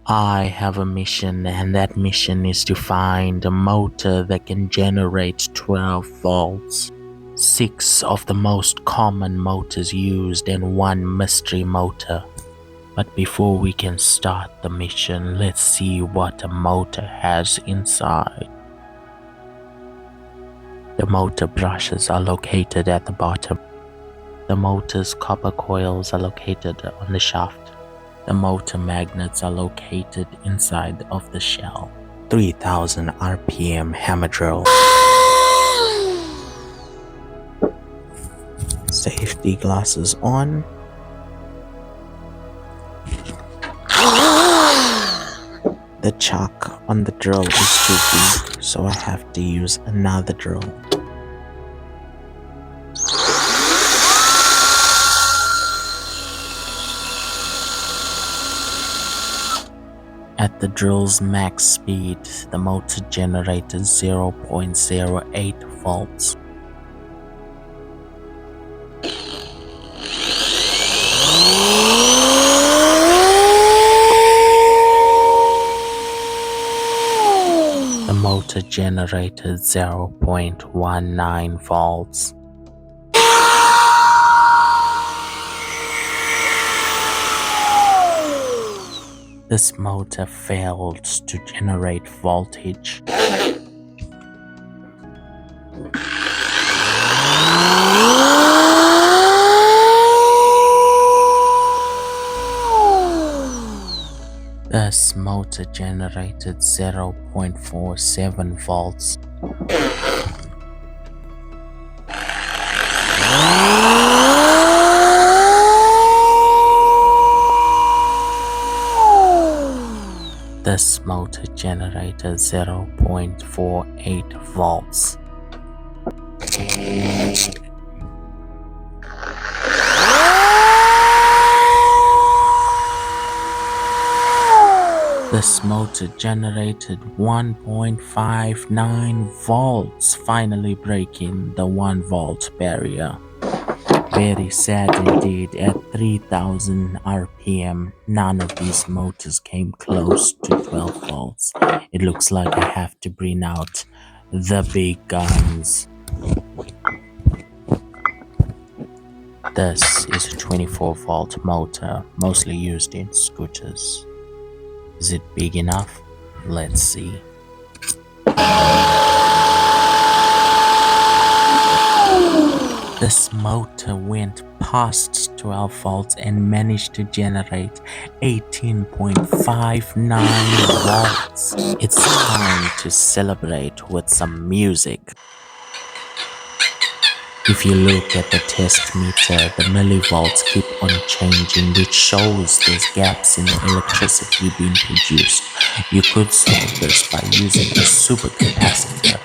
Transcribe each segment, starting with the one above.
I have a mission, and that mission is to find a motor that can generate 12 volts. 6 of the most common motors used and 1 mystery motor. But before we can start the mission, let's see what a motor has inside. The motor brushes are located at the bottom. The motor's copper coils are located on the shaft. The motor magnets are located inside of the shell. 3000 RPM hammer drill. Safety glasses on. The chuck on the drill is too big, so I have to use another drill. At the drill's max speed, the motor generated 0.08 volts. The motor generated 0.19 volts. This motor failed to generate voltage. This motor generated 0.47 volts. This motor generated 0.48 volts. This motor generated 1.59 volts, finally breaking the 1 volt barrier. Very sad indeed, at 3000 RPM, none of these motors came close to 12 volts. It looks like I have to bring out the big guns. This is a 24 volt motor, mostly used in scooters. Is it big enough? Let's see. This motor went past 12 volts and managed to generate 18.59 volts. It's time to celebrate with some music. If you look at the test meter, the millivolts keep on changing, which shows there's gaps in the electricity being produced. You could solve this by using a supercapacitor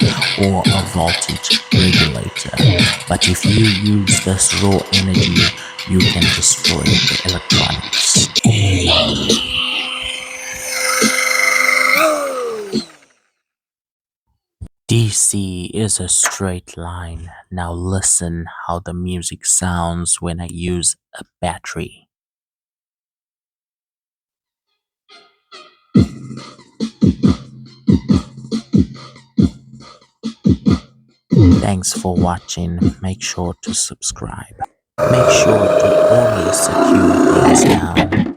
or a voltage regulator. But if you use this raw energy, you can destroy the electronics. DC is a straight line. Now listen how the music sounds when I use a battery. Thanks for watching. Make sure to subscribe. Make sure to always secure things down.